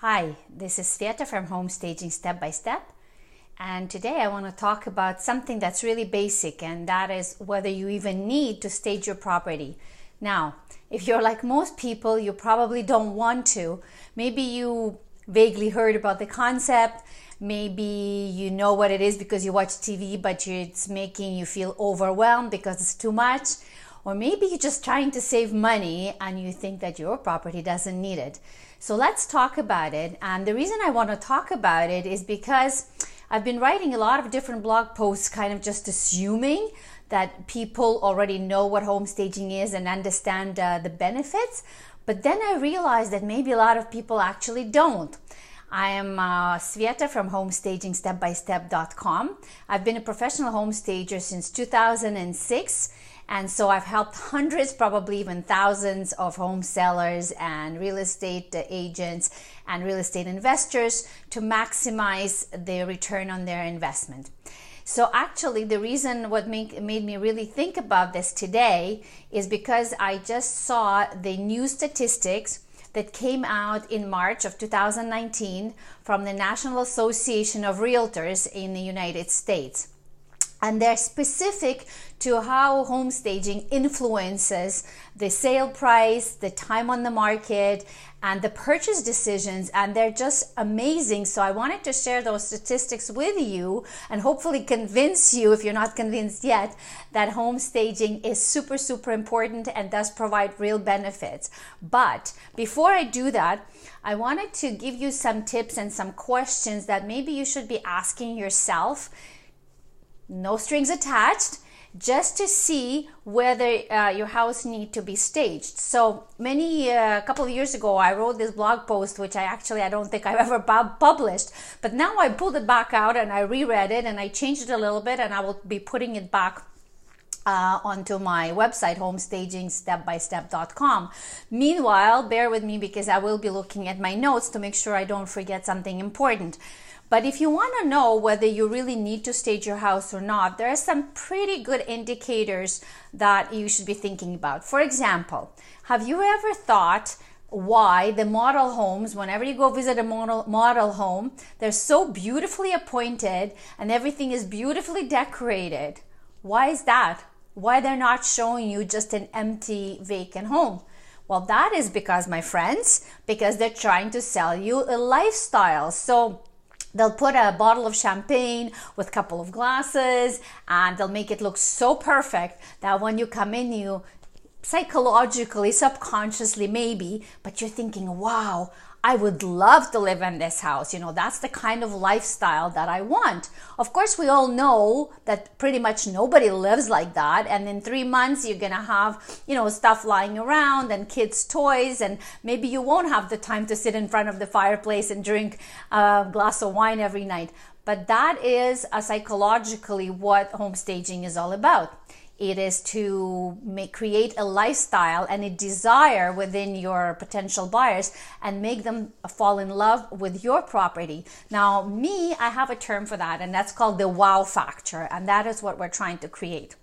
Hi, this is Sveta from Home Staging Step by Step, and today I want to talk about something that's really basic, and that is whether you even need to stage your property. Now, if you're like most people, you probably don't want to. Maybe you vaguely heard about the concept, maybe you know what it is because you watch TV, but it's making you feel overwhelmed because it's too much. Or maybe you're just trying to save money and you think that your property doesn't need it. So let's talk about it. And the reason I want to talk about it is because I've been writing a lot of different blog posts, kind of just assuming that people already know what home staging is and understand the benefits. But then I realized that maybe a lot of people actually don't. I am Sveta from homestagingstepbystep.com. I've been a professional home stager since 2006. And so I've helped hundreds, probably even thousands of home sellers and real estate agents and real estate investors to maximize their return on their investment. So actually the reason what made me really think about this today is because I just saw the new statistics that came out in March of 2019 from the National Association of Realtors in the United States. And they're specific to how home staging influences the sale price, the time on the market, and the purchase decisions. And they're just amazing. So I wanted to share those statistics with you and hopefully convince you, if you're not convinced yet, that home staging is super, super important and does provide real benefits. But before I do that, I wanted to give you some tips and some questions that maybe you should be asking yourself. No strings attached, just to see whether your house needs to be staged. So a couple of years ago, I wrote this blog post, which I don't think I've ever published, but now I pulled it back out and I reread it and I changed it a little bit, and I will be putting it back onto my website, homestagingstepbystep.com. Meanwhile, bear with me because I will be looking at my notes to make sure I don't forget something important. But if you want to know whether you really need to stage your house or not, there are some pretty good indicators that you should be thinking about. For example, have you ever thought why the model homes, whenever you go visit a model home, they're so beautifully appointed and everything is beautifully decorated? Why is that? Why they're not showing you just an empty, vacant home? Well, that is because, my friends, because they're trying to sell you a lifestyle. So they'll put a bottle of champagne with a couple of glasses and they'll make it look so perfect that when you come in, you psychologically, subconsciously maybe, but you're thinking, wow, I would love to live in this house. That's the kind of lifestyle that I want. Of course, we all know that pretty much nobody lives like that. And in 3 months, you're going to have, stuff lying around and kids' toys. And maybe you won't have the time to sit in front of the fireplace and drink a glass of wine every night. But that is psychologically what home staging is all about. It is to create a lifestyle and a desire within your potential buyers and make them fall in love with your property. Now, I have a term for that, and that's called the wow factor, and that is what we're trying to create.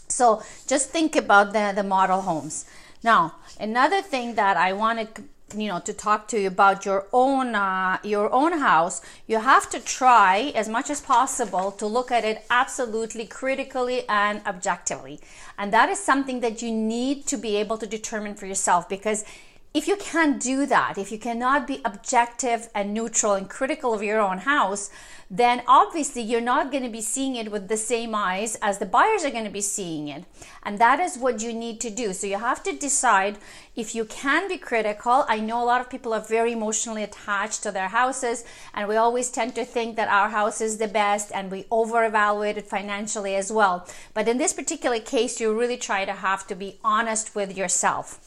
So just think about the model homes. Now, another thing that I wanted to talk to you about your own house, you have to try as much as possible to look at it absolutely critically and objectively. And that is something that you need to be able to determine for yourself, because if you can't do that, if you cannot be objective and neutral and critical of your own house, then obviously you're not going to be seeing it with the same eyes as the buyers are going to be seeing it. And that is what you need to do. So you have to decide if you can be critical. I know a lot of people are very emotionally attached to their houses, and we always tend to think that our house is the best, and we over-evaluate it financially as well. But in this particular case, you really have to be honest with yourself.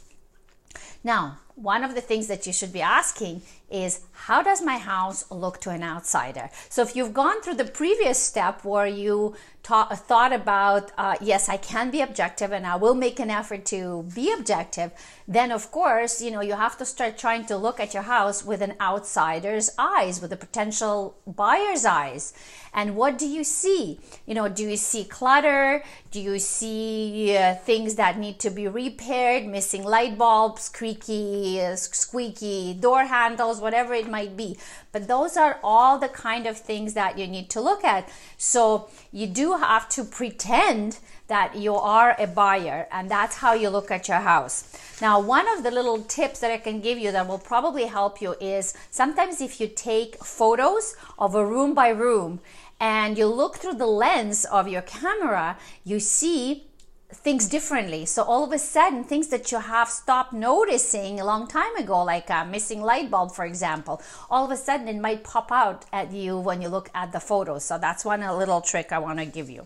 Now, one of the things that you should be asking is, how does my house look to an outsider? So if you've gone through the previous step where you thought about, yes, I can be objective and I will make an effort to be objective, then of course, you have to start trying to look at your house with an outsider's eyes, with a potential buyer's eyes. And what do you see? Do you see clutter? Do you see things that need to be repaired, missing light bulbs, creaky rattly, squeaky door handles, whatever it might be. But those are all the kind of things that you need to look at. So you do have to pretend that you are a buyer, and that's how you look at your house. Now, one of the little tips that I can give you that will probably help you is sometimes if you take photos of a room by room and you look through the lens of your camera, you see things differently. So all of a sudden, things that you have stopped noticing a long time ago, like a missing light bulb, for example, all of a sudden it might pop out at you when you look at the photos. So that's one little trick I want to give you.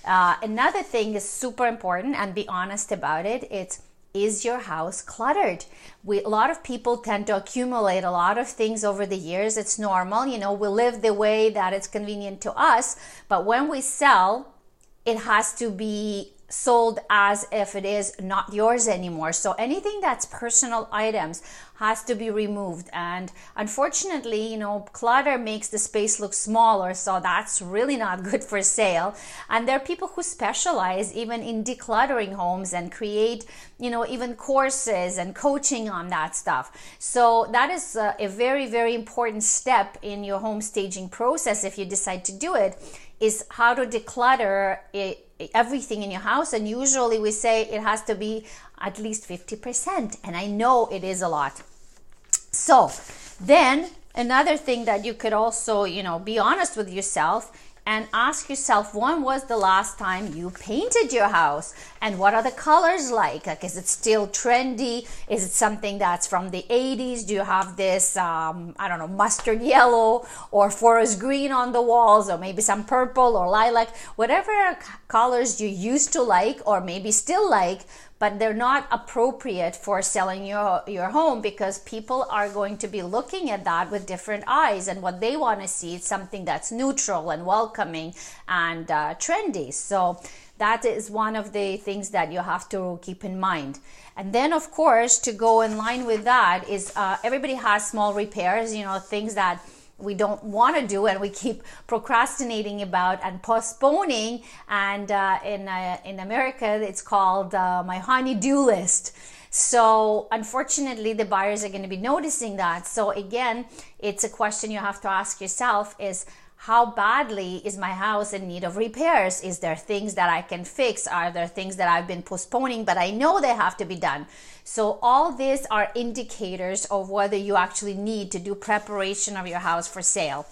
Another thing is super important, and be honest about it. Is your house cluttered? A lot of people tend to accumulate a lot of things over the years. It's normal. We live the way that it's convenient to us. But when we sell, it has to be sold as if it is not yours anymore. So anything that's personal items has to be removed. And unfortunately, clutter makes the space look smaller. So that's really not good for sale. And there are people who specialize even in decluttering homes and create, even courses and coaching on that stuff. So that is a very, very important step in your home staging process if you decide to do it, is how to declutter everything in your house. And usually we say it has to be at least 50%, and I know it is a lot. So then another thing that you could also be honest with yourself and ask yourself, when was the last time you painted your house, and what are the colors like? Is it still trendy? Is it something that's from the 80s? Do you have this mustard yellow or forest green on the walls, or maybe some purple or lilac, whatever colors you used to like or maybe still like, but they're not appropriate for selling your home, because people are going to be looking at that with different eyes, and what they want to see is something that's neutral and welcoming and trendy. So that is one of the things that you have to keep in mind. And then, of course, to go in line with that is everybody has small repairs, things that we don't want to do and we keep procrastinating about and postponing. And in America, it's called my honey-do list. So unfortunately, the buyers are going to be noticing that. So again, it's a question you have to ask yourself is, how badly is my house in need of repairs? Is there things that I can fix? Are there things that I've been postponing, but I know they have to be done? So all these are indicators of whether you actually need to do preparation of your house for sale.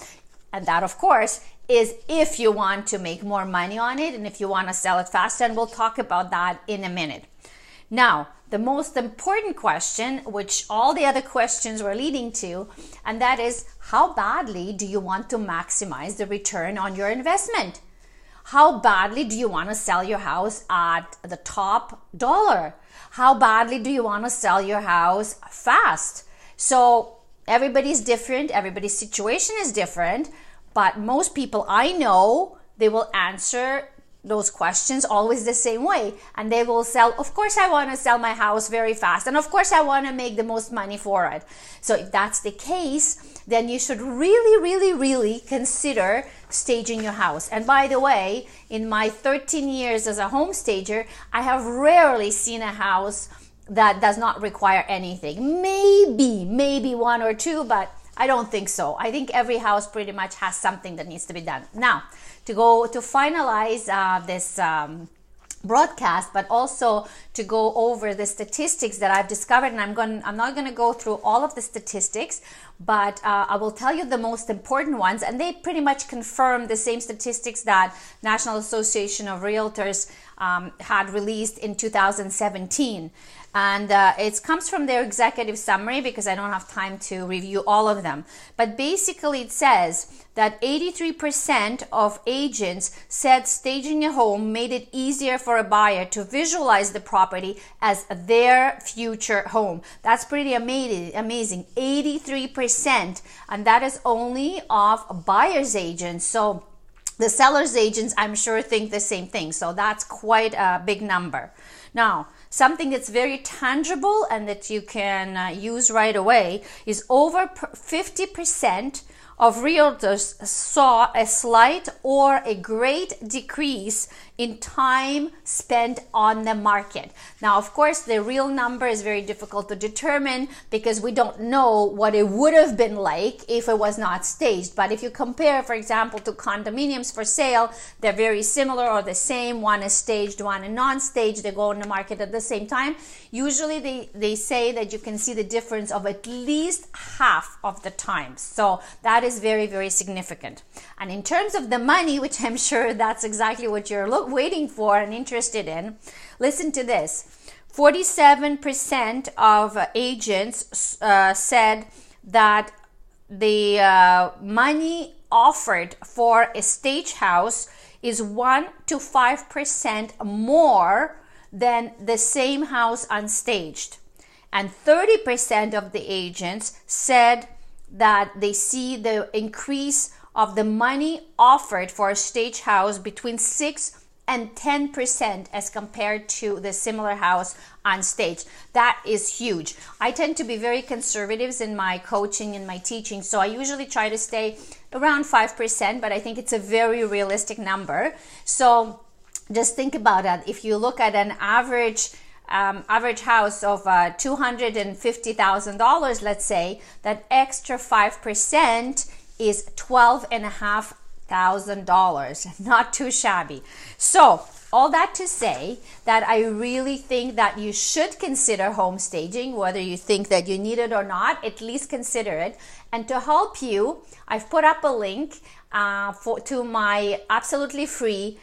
And that, of course, is if you want to make more money on it and if you want to sell it faster. And we'll talk about that in a minute. Now, the most important question, which all the other questions were leading to, and that is, how badly do you want to maximize the return on your investment? How badly do you want to sell your house at the top dollar? How badly do you want to sell your house fast? So everybody's different, everybody's situation is different, but most people I know, they will answer those questions always the same way, and they will sell, of course I want to sell my house very fast, and of course I want to make the most money for it. So if that's the case, then you should really consider staging your house. And by the way, in my 13 years as a home stager, I have rarely seen a house that does not require anything. Maybe one or two, but I don't think so. I think every house pretty much has something that needs to be done. Now, to finalize this broadcast, but also to go over the statistics that I've discovered, and I'm not going to go through all of the statistics, but I will tell you the most important ones, and they pretty much confirm the same statistics that National Association of Realtors had released in 2017. And it comes from their executive summary because I don't have time to review all of them. But basically it says that 83% of agents said staging a home made it easier for a buyer to visualize the property as their future home. That's pretty amazing. 83%. And that is only of buyer's agents. So the seller's agents, I'm sure, think the same thing. So that's quite a big number. Now, something that's very tangible and that you can use right away is over 50% of realtors saw a slight or a great decrease in time spent on the market. Now, of course, the real number is very difficult to determine because we don't know what it would have been like if it was not staged. But if you compare, for example, to condominiums for sale, they're very similar or the same. One is staged, one is non-staged. They go on the market at the same time. Usually they say that you can see the difference of at least half of the time. So that is very, very significant. And in terms of the money, which I'm sure that's exactly what you're waiting for and interested in, listen to this. 47% of agents said that the money offered for a stage house is 1 to 5% more than the same house unstaged. And 30% of the agents said that they see the increase of the money offered for a stage house between 6 and 10% as compared to the similar house on stage. That is huge. I tend to be very conservative in my coaching and my teaching, so I usually try to stay around 5%, but I think it's a very realistic number. So just think about that. If you look at an average house of $250,000, let's say, that extra 5% is $12,500. Not too shabby. So all that to say that I really think that you should consider home staging, whether you think that you need it or not, at least consider it. And to help you, I've put up a link to my absolutely free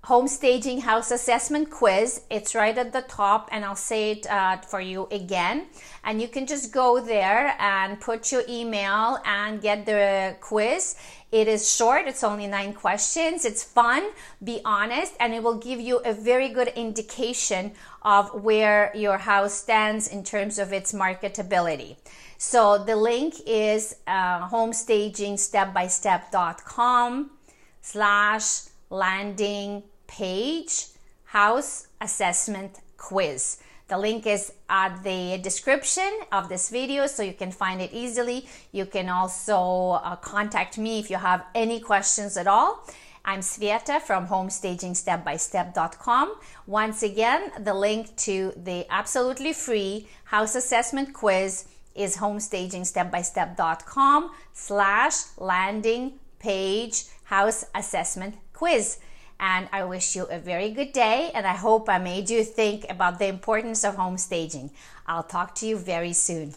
home staging house assessment quiz. It's right at the top, and I'll say it for you again. And you can just go there and put your email and get the quiz. It is short, it's only 9 questions. It's fun, be honest, and it will give you a very good indication of where your house stands in terms of its marketability. So the link is homestagingstepbystep.com/landing page house assessment quiz. The link is at the description of this video, so you can find it easily. You can also contact me if you have any questions at all. I'm Sveta from homestagingstepbystep.com. Once again, the link to the absolutely free house assessment quiz is homestagingstepbystep.com/landing page house assessment quiz. And I wish you a very good day, and I hope I made you think about the importance of home staging. I'll talk to you very soon.